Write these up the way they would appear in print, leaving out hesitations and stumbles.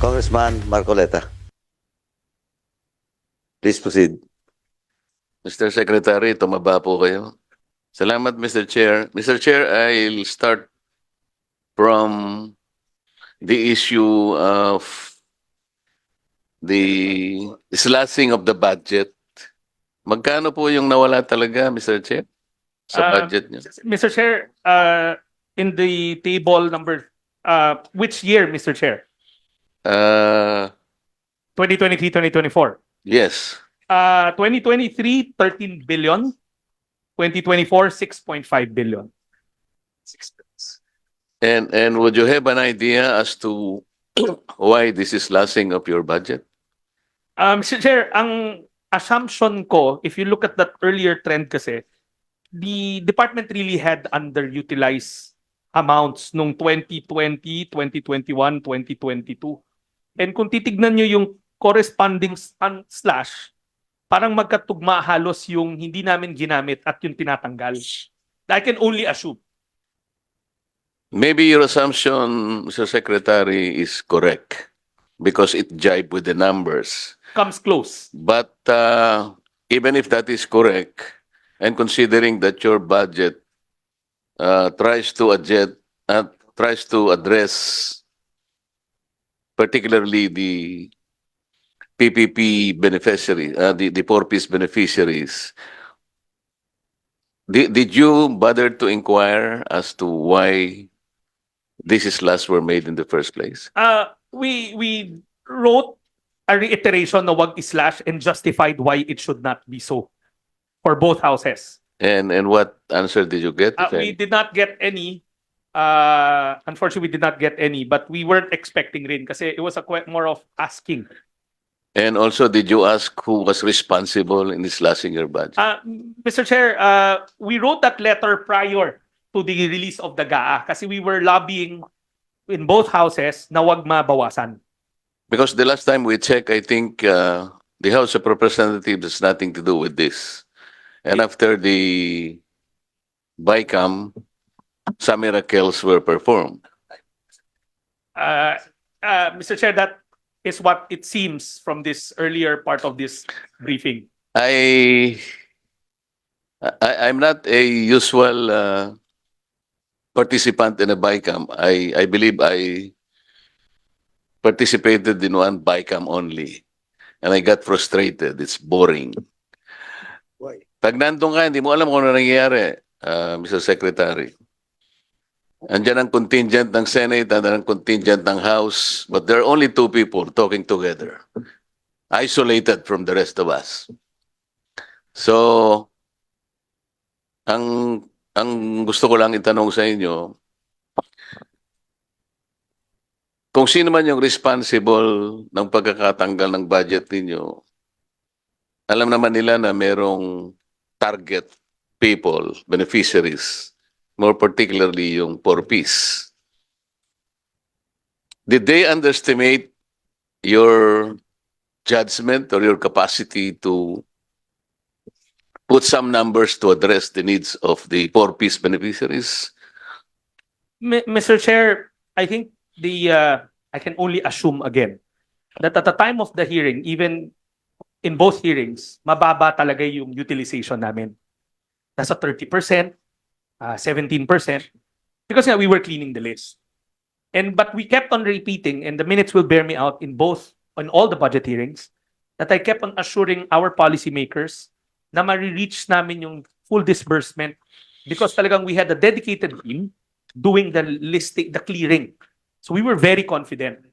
Congressman Marcoleta. Please proceed. Mr. Secretary, tumaba po kayo. Salamat, Mr. Chair. Mr. Chair, I'll start from the issue of the slashing of the budget. Magkano po yung nawala talaga, Mr. Chair, sa budget niyo? Mr. Chair, in the table number, which year, Mr. Chair? 2023, 2024. Yes. 2023, 13 billion. 2024, 6.5 billion. And would you have an idea as to why this is slashing of your budget? Mr. Chair, ang assumption ko, if you look at that earlier trend kasi, the department really had underutilized amounts nung 2020, 2021, 2022. And kung titignan nyo yung corresponding slash, parang magkatugma halos yung hindi namin ginamit at yung tinatanggal. I can only assume. Maybe your assumption, Mr. Secretary, is correct because it jibed with the numbers. Comes close. But even if that is correct, and considering that your budget tries to address particularly the PPP beneficiaries, the four-piece beneficiaries, did you bother to inquire as to why these slash were made in the first place? We wrote a reiteration na wag slash and justified why it should not be so for both houses. And what answer did you get? We did not get any. Unfortunately, we did not get any, but we weren't expecting rin kasi it was more of asking. And also, did you ask who was responsible in slashing your budget? Mr. Chair, we wrote that letter prior to the release of the GAA kasi we were lobbying in both houses na wag mabawasan. Because the last time we checked, I think the House of Representatives has nothing to do with this. And after the BICAM, some miracles were performed. Mr. Chair, that is what it seems from this earlier part of this briefing. I'm not a usual participant in a BICAM. I believe I participated in one BICAM only. And I got frustrated. It's boring. Why? Pag nandun ka, hindi mo alam kung ano nangyayari, Mr. Secretary. Andiyan ang contingent ng Senate, andiyan ang contingent ng House, but there are only two people talking together, isolated from the rest of us. So, ang gusto ko lang itanong sa inyo, kung sino man yung responsible ng pagkakatanggal ng budget ninyo, alam naman nila na merong target people, beneficiaries, more particularly yung four-piece. Did they underestimate your judgment or your capacity to put some numbers to address the needs of the four-piece beneficiaries? Mr. Chair, I think I can only assume again that at the time of the hearing, even in both hearings, mababa talaga yung utilization namin. Nasa 30%, 17%, because we were cleaning the list. But we kept on repeating, and the minutes will bear me out on all the budget hearings, that I kept on assuring our policymakers na ma-reach namin yung full disbursement because talagang we had a dedicated team doing the listing, the clearing. So we were very confident.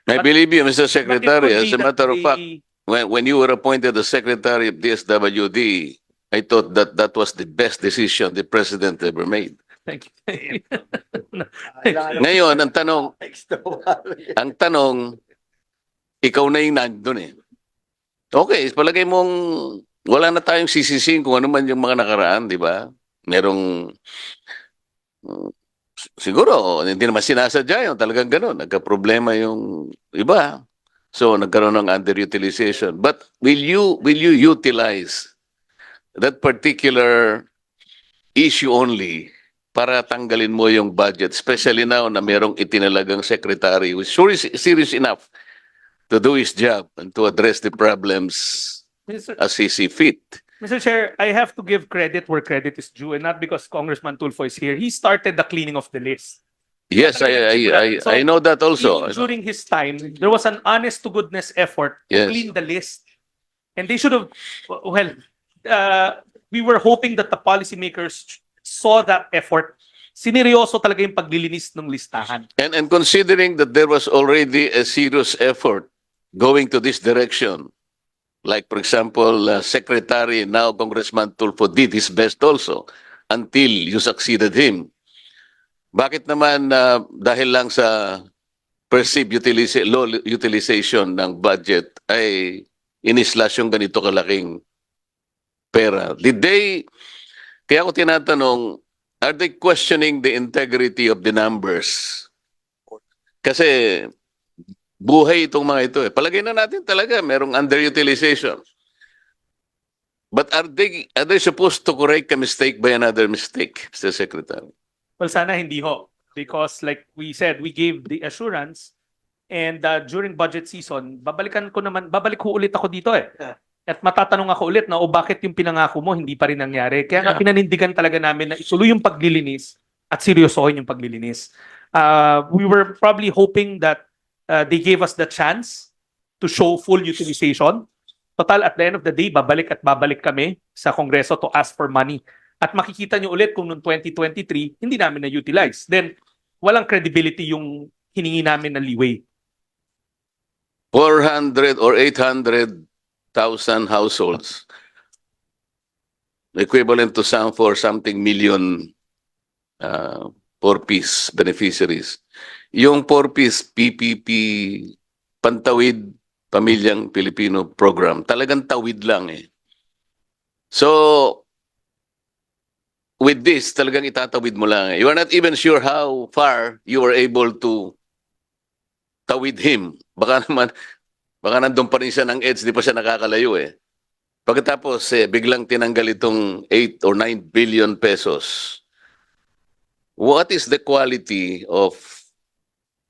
I believe you, Mr. Secretary. As a matter of fact, the- when you were appointed the Secretary of DSWD, I thought that that was the best decision the President ever made. Thank you. Ngayon, ang tanong, ikaw na yung nandun eh. Okay, palagay mong wala na tayong sisisihin kung ano man yung mga nakaraan, di ba? Merong, siguro, hindi naman sinasadya yun, talagang gano'n. Nagka-problema yung iba. So, nagkaroon ng underutilization. But will you utilize that particular issue only para tanggalin mo yung budget, especially now na merong itinalagang secretary who is sure is serious enough to do his job and to address the problems Mr. as he see fit. Mr. Chair, I have to give credit where credit is due, and not because Congressman Tulfo is here. He started the cleaning of the list. Yes, I know that also. Even during his time, there was an honest to goodness effort to Yes. clean the list. And they should have, well, we were hoping that the policymakers saw that effort. Sineryoso talaga yung paglilinis ng listahan. And considering that there was already a serious effort going to this direction, like for example, Secretary, now Congressman Tulfo did his best also until you succeeded him. Bakit naman dahil lang sa perceived low utilization ng budget ay inislash yung ganito kalaking pera? Kaya ako tinatanong, are they questioning the integrity of the numbers? Kasi buhay itong mga ito eh. Palagay na natin talaga merong underutilization. But are they supposed to correct a mistake by another mistake, Mr. Secretary? Well, sana hindi ho. Because like we said, we gave the assurance and during budget season, babalik ko ulit ako dito eh. At matatanong ako ulit na bakit yung pinangako mo hindi pa rin nangyari. Kaya nga pinanindigan talaga namin na ituloy yung paglilinis at seryosohin yung paglilinis. We were probably hoping that they gave us the chance to show full utilization. Total, at the end of the day, babalik kami sa Kongreso to ask for money. At makikita nyo ulit kung noong 2023, hindi namin na-utilize. Then, walang credibility yung hiningi namin na leeway. 400 or 800,000 households, equivalent to something million 4-piece beneficiaries. Yung 4-piece PPP, Pantawid Pamilyang Pilipino program, talagang tawid lang eh. So, with this, talagang itatawid mo lang eh. You are not even sure how far you were able to tawid him. Baka nandun pa rin siya ng edge, di pa siya nakakalayo eh. Pagkatapos, biglang tinanggal itong 8 or 9 billion pesos. What is the quality of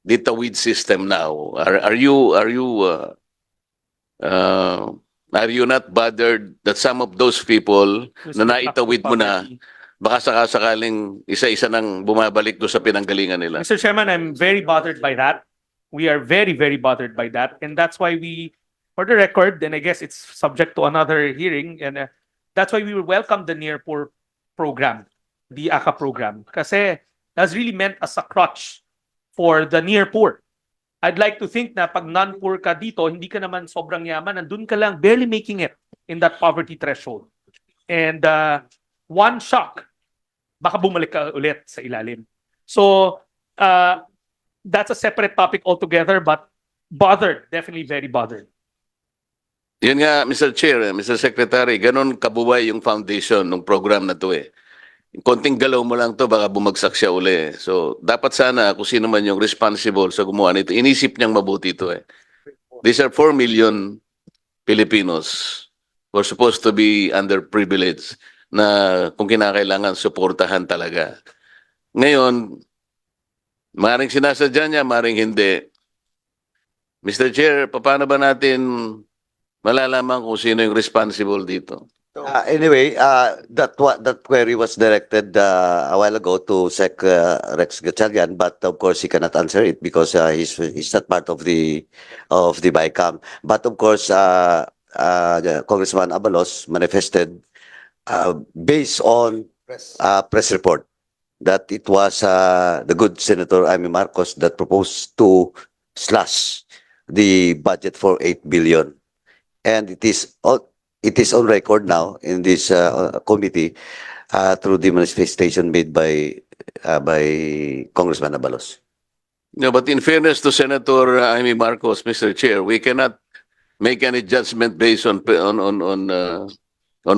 the tawid system now? Are you not bothered that some of those people na naitawid mo na, baka sakasakaling isa-isa nang bumabalik doon sa pinanggalingan nila? Mr. Chairman, I'm very bothered by that. We are very, very bothered by that. And that's why we, for the record, and I guess it's subject to another hearing, and that's why we will welcome the Near Poor program, the ACA program. Kasi that's really meant as a crutch for the near poor. I'd like to think na pag non-poor ka dito, hindi ka naman sobrang yaman, nandun ka lang, barely making it in that poverty threshold. And one shock, baka bumalik ka ulit sa ilalim. So, that's a separate topic altogether, but bothered, definitely very bothered. Yun nga, Mr. Chair, Mr. Secretary, ganun kabuhay yung foundation ng program na to eh. Konting galaw mo lang to, baka bumagsak siya uli. So, dapat sana kung sino man yung responsible sa gumawa nito, inisip niyang mabuti ito eh. These are 4 million Filipinos who are supposed to be underprivileged na kung kinakailangan suportahan talaga. Ngayon, maring sinasadya niya, maring hindi. Mr. Chair, paano ba natin malalaman kung sino yung responsible dito? Anyway, that query was directed a while ago to Sec Rex Gatchalian, but of course he cannot answer it because he's not part of the BICAM. But of course, Congressman Abalos manifested based on press report that it was the good Senator Amy Marcos that proposed to slash the budget for 8 billion. And it is on record now in this committee through the manifestation made by Congressman Abalos. No, but in fairness to Senator Amy Marcos, Mr. Chair, we cannot make any judgment based on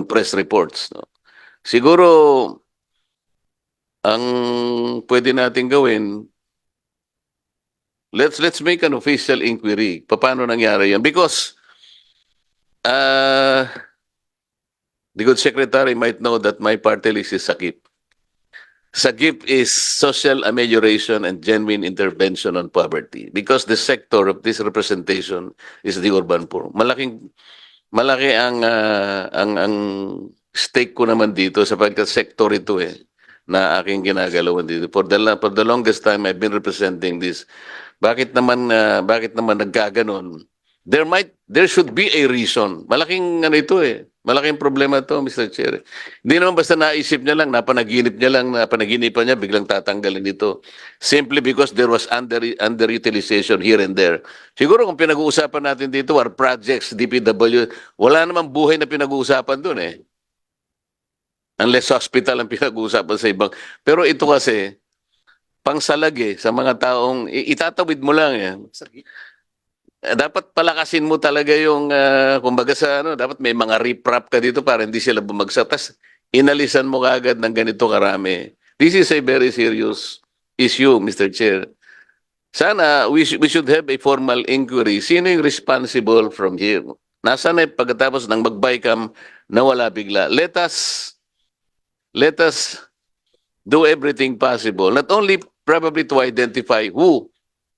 press reports. No? Siguro, ang pwede natin gawin, let's make an official inquiry. Paano nangyari yan? Because the good secretary might know that my party list is sakip. sa GIF is social amelioration and genuine intervention on poverty, because the sector of this representation is the urban poor. Malaki ang stake ko naman dito sapagkat sector ito na aking ginagalawan dito. For the longest time I've been representing this. Bakit naman nagkaganon? There should be a reason. Malaking Malaking problema to, Mr. Chair. Hindi naman basta naisip niya lang, napanaginipan niya, biglang tatanggalin ito. Simply because there was underutilization here and there. Siguro kung pinag-uusapan natin dito are projects, DPW, wala namang buhay na pinag-uusapan dun Unless hospital ang pinag-uusapan sa ibang. Pero ito kasi, pangsalag sa mga taong, itatawid mo lang dapat palakasin mo talaga yung kumbaga dapat may mga riprap ka dito para hindi sila bumagsak. Tas inalisan mo kaagad ng ganito karami. This is a very serious issue, Mr. Chair. Sana we should have a formal inquiry. Sino yung responsible from here? Nasaan na pagkatapos ng mag-bycam nawala bigla? Let us do everything possible. Not only probably to identify who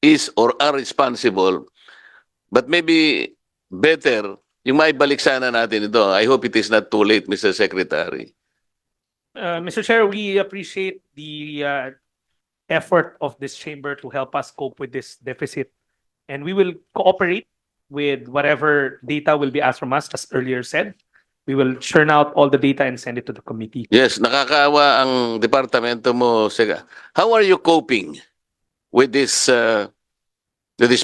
is or are responsible, but maybe better, yung maibalik sana natin ito. I hope it is not too late, Mr. Secretary. Mr. Chair, we appreciate the effort of this chamber to help us cope with this deficit. And we will cooperate with whatever data will be asked from us, as earlier said. We will churn out all the data and send it to the committee. Yes, nakakaawa ang departamento mo. How are you coping with this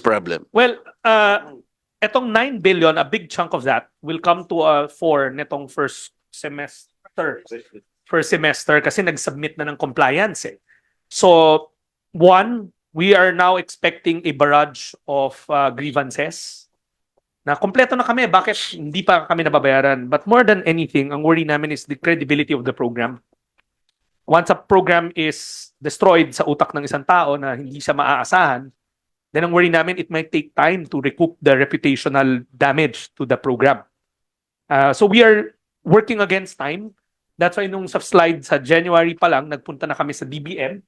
problem? Well, etong 9 billion, a big chunk of that will come to for netong first semester. First semester kasi nag-submit na ng compliance So, one, we are now expecting a barrage of grievances. Na kompleto na kami, bakit hindi pa kami nababayaran? But more than anything, ang worry namin is the credibility of the program. Once a program is destroyed sa utak ng isang tao na hindi siya maaasahan, then ang worry namin, it might take time to recoup the reputational damage to the program. So we are working against time. That's why nung sa slide sa January pa lang, nagpunta na kami sa DBM.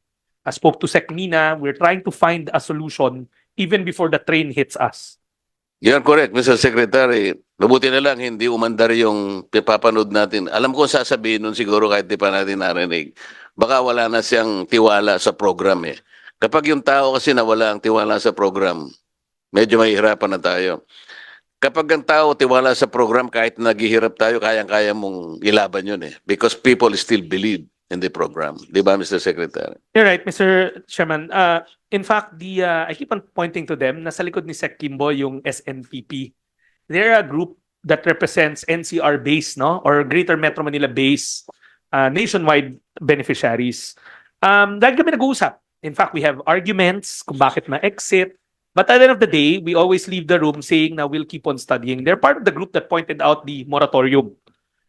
I spoke to Sec Nina. We're trying to find a solution even before the train hits us. You're correct, Mr. Secretary. Mabuti na lang hindi umandar yung papanood natin. Alam ko sasabihin nun siguro kahit di pa natin narinig. Baka wala na siyang tiwala sa program Kapag yung tao kasi nawala ang tiwala sa program, medyo mahihirapan na tayo. Kapag ang tao tiwala sa program, kahit naghihirap tayo, kayang-kaya mong ilaban yun Because people still believe in the program. Di ba, Mr. Secretary? You're right, Mr. Chairman. In fact, I keep on pointing to them, nasa likod ni Sec Kimbo yung SNPP. They're a group that represents NCR base, or Greater Metro Manila base, nationwide beneficiaries. Dahil kami nag-uusap. In fact, we have arguments kung bakit ma-exit. But at the end of the day, we always leave the room saying na we'll keep on studying. They're part of the group that pointed out the moratorium.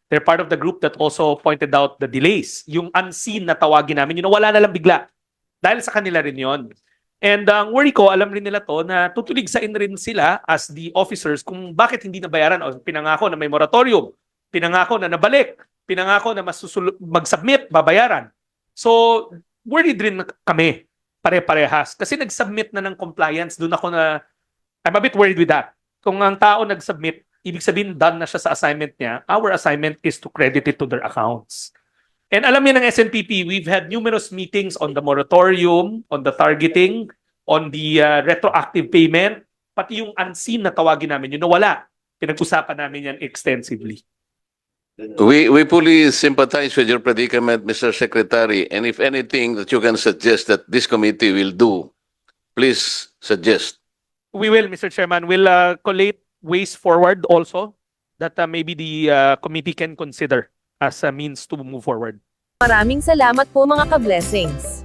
They're part of the group that also pointed out the delays. Yung unseen na tawagin namin, wala na lang bigla. Dahil sa kanila rin yon. And ang worry ko, alam rin nila to na tutuligsain rin sila as the officers kung bakit hindi nabayaran. O pinangako na may moratorium, pinangako na nabalik, pinangako na mag-submit, babayaran. So, worried rin kami, pare-parehas. Kasi nag-submit na ng compliance, doon ako I'm a bit worried with that. Kung ang tao nag-submit, ibig sabihin done na siya sa assignment niya, our assignment is to credit it to their accounts. And alam niyo ng SNPP, we've had numerous meetings on the moratorium, on the targeting, on the retroactive payment, pati yung unseen na tawagin namin, wala. Pinag-usapan namin yan extensively. We fully sympathize with your predicament, Mr. Secretary, and if anything that you can suggest that this committee will do, please suggest. We will, Mr. Chairman. We'll collate ways forward also that maybe the committee can consider as a means to move forward. Maraming salamat po mga ka-blessings.